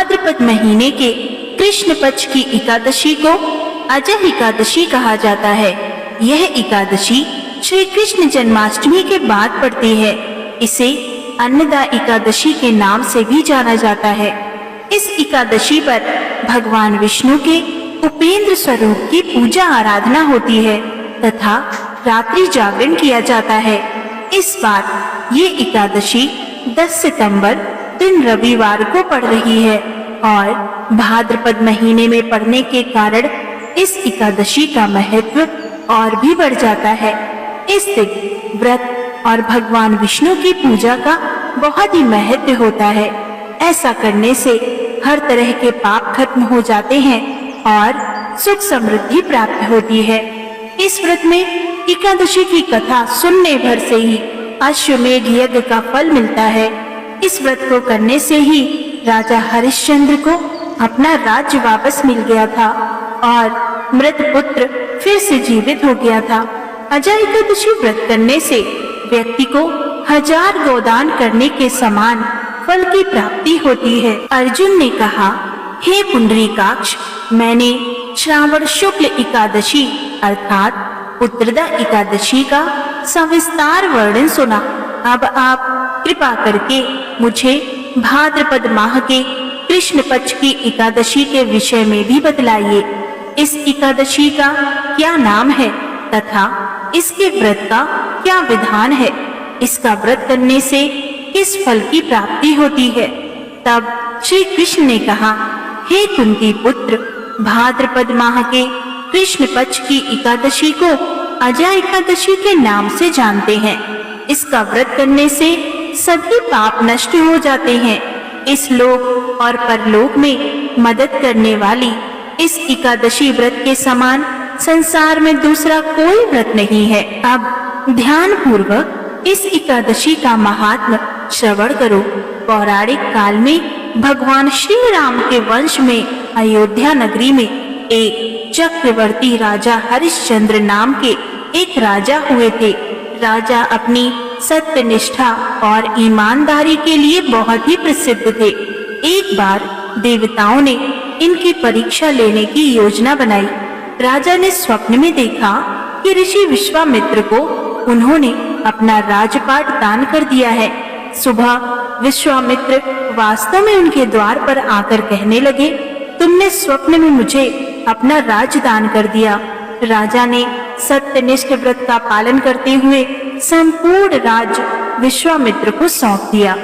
भाद्रपद महीने के कृष्ण पक्ष की एकादशी को अजय एकादशी कहा जाता है। यह एकादशी श्री कृष्ण जन्माष्टमी के बाद पड़ती है। इसे अन्नदा एकादशी के नाम से भी जाना जाता है। इस एकादशी पर भगवान विष्णु के उपेंद्र स्वरूप की पूजा आराधना होती है तथा रात्रि जागरण किया जाता है। इस बार ये एकादशी 10 सितंबर दिन रविवार को पड़ रही है और भाद्रपद महीने में पड़ने के कारण इस एकादशी का महत्व और भी बढ़ जाता है। इस दिन व्रत और भगवान विष्णु की पूजा का बहुत ही महत्व होता है। ऐसा करने से हर तरह के पाप खत्म हो जाते हैं और सुख समृद्धि प्राप्त होती है। इस व्रत में एकादशी की कथा सुनने भर से ही अश्वमेध यज्ञ का फल मिलता है। इस व्रत को करने से ही राजा हरिश्चंद्र को अपना राज्य वापस मिल गया था और मृत पुत्र फिर से जीवित हो गया था। अजय एकादशी व्रत करने से व्यक्ति को 1000 गोदान करने के समान फल की प्राप्ति होती है। अर्जुन ने कहा, हे पुंडरीकाक्ष, मैंने श्रावण शुक्ल एकादशी अर्थात उत्तरदा एकादशी का सविस्तार वर्णन सुना। अब आप कृपा करके मुझे भाद्रपद माह के कृष्ण पक्ष की एकादशी के विषय में भी बतलाइए। इस एकादशी का क्या नाम है तथा इसके व्रत का क्या विधान है? इसका व्रत करने से किस फल की प्राप्ति होती है? तब श्री कृष्ण ने कहा, हे कुंती पुत्र, भाद्रपद माह के कृष्ण पक्ष की एकादशी को अजय एकादशी के नाम से जानते हैं। इसका व्रत करने से सभी पाप नष्ट हो जाते हैं। इस लोक और परलोक में मदद करने वाली इस एकादशी व्रत के समान संसार में दूसरा कोई व्रत नहीं है। अब ध्यान पूर्वक इस एकादशी का महात्म्य श्रवण करो। पौराणिक काल में भगवान श्री राम के वंश में अयोध्या नगरी में एक चक्रवर्ती राजा हरिश्चंद्र नाम के एक राजा हुए थे। राजा अपनी सत्यनिष्ठा और ईमानदारी के लिए बहुत ही प्रसिद्ध थे। एक बार देवताओं ने इनकी परीक्षा लेने की योजना बनाई। राजा ने स्वप्न में देखा कि ऋषि विश्वामित्र को उन्होंने अपना राजपाट दान कर दिया है। सुबह विश्वामित्र वास्तव में उनके द्वार पर आकर कहने लगे, तुमने स्वप्न में मुझे अपना राज दान कर दिया। राजा ने सत्यनिष्ठ व्रत का पालन करते हुए संपूर्ण राज विश्वामित्र को सौंप दिया।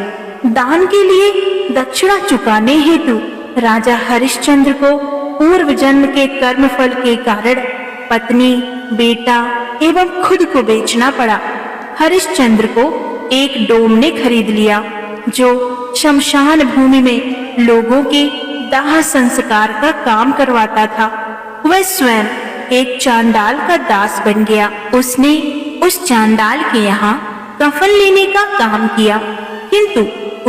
दान के लिए दक्षिणा चुकाने हेतु राजा हरिश्चंद्र को पूर्व जन्म के कर्म फल के कारण पत्नी, बेटा एवं खुद को बेचना पड़ा। हरिश्चंद्र को एक डोम ने खरीद लिया जो शमशान भूमि में लोगों के दाह संस्कार का काम करवाता था। वह स्वयं एक चांडाल का दास बन गया। उसने उस चांडाल के यहाँ कफन लेने का काम किया, किंतु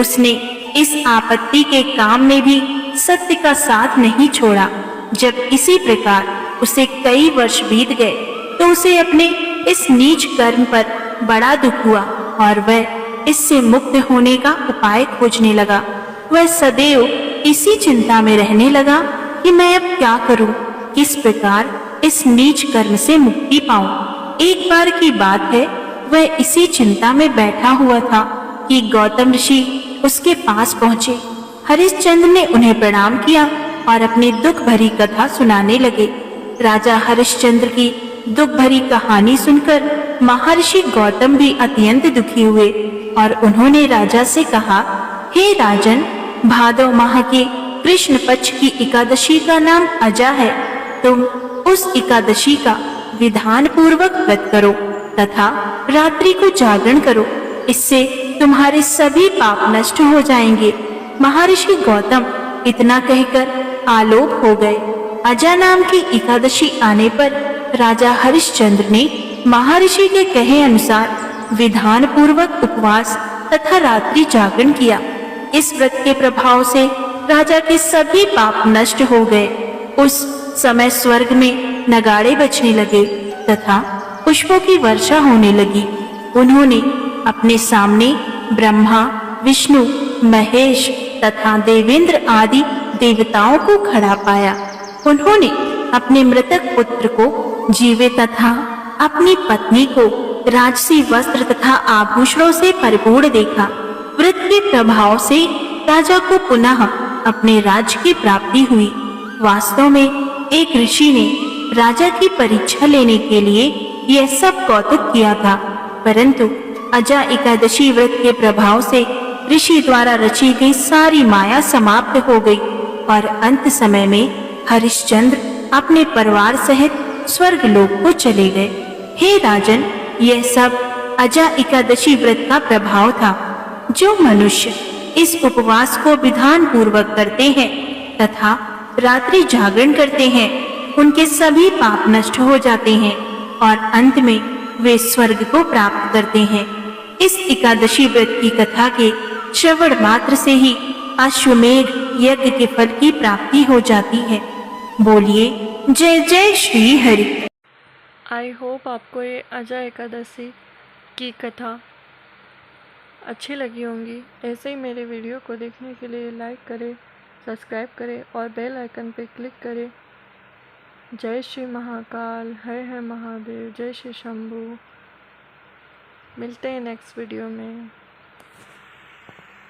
उसने इस आपत्ति के काम में भी सत्य का साथ नहीं छोड़ा। जब इसी प्रकार उसे कई वर्ष बीत गए तो उसे अपने इस नीच कर्म पर बड़ा दुख हुआ और वह इससे मुक्त होने का उपाय खोजने लगा। वह सदैव इसी चिंता में रहने लगा कि मैं अब क्या करूं, किस प्रकार इस नीच कर्म से मुक्ति पाऊं। एक बार की बात है, वह इसी चिंता में बैठा हुआ था कि गौतम ऋषि उसके पास पहुंचे। हरिश्चंद्र ने उन्हें प्रणाम किया और अपनी दुख भरी कथा सुनाने लगे। राजा हरिश्चंद्र की दुख भरी कहानी सुनकर महर्षि गौतम भी अत्यंत दुखी हुए और उन्होंने राजा से कहा, हे राजन, भादव माह के कृष्ण पक्ष की एकादशी का नाम अजा है। तुम उस एकादशी का विधान पूर्वक व्रत करो तथा रात्रि को जागरण करो, इससे तुम्हारे सभी पाप नष्ट हो जाएंगे। महर्षि गौतम इतना कहकर आलोक हो गए। अजा नाम की एकादशी आने पर राजा हरिश्चंद्र ने महर्षि के कहे अनुसार विधान पूर्वक उपवास तथा रात्रि जागरण किया। इस व्रत के प्रभाव से राजा के सभी पाप नष्ट हो गए। उस समय स्वर्ग में नगाड़े बजने लगे तथा पुष्पों की वर्षा होने लगी। उन्होंने अपने सामने ब्रह्मा, विष्णु, महेश तथा देवेंद्र आदि देवताओं को खड़ा पाया। उन्होंने अपने मृतक पुत्र को जीवित तथा अपनी पत्नी को राजसी वस्त्र तथा आभूषणों से परिपूर्ण देखा। व्रत के प्रभाव से राजा को पुनः अपने राज्य की प्राप्ति हुई। वास्तव में एक ऋषि ने राजा की परीक्षा लेने के लिए यह सब कौतुक किया था, परंतु अजा एकादशी व्रत के प्रभाव से ऋषि द्वारा रची गई सारी माया समाप्त हो गई और अंत समय में हरिश्चंद्र अपने परिवार सहित स्वर्ग लोक को चले गए। हे राजन, यह सब अजा एकादशी व्रत का प्रभाव था। जो मनुष्य इस उपवास को विधान पूर्वक करते हैं तथा रात्रि जागरण करते हैं, उनके सभी पाप नष्ट हो जाते हैं और अंत में वे स्वर्ग को प्राप्त करते हैं। इस एकादशी व्रत की कथा के श्रवण मात्र से ही अश्वमेध यज्ञ के फल की प्राप्ति हो जाती है। बोलिए जय जय श्री हरि। आई होप आपको ये अजा एकादशी की कथा अच्छी लगी होंगी। ऐसे ही मेरे वीडियो को देखने के लिए लाइक करें, सब्सक्राइब करें और बेल आइकन पर क्लिक करें। जय श्री महाकाल, हर हर महादेव, जय श्री शंभू। मिलते हैं नेक्स्ट वीडियो में।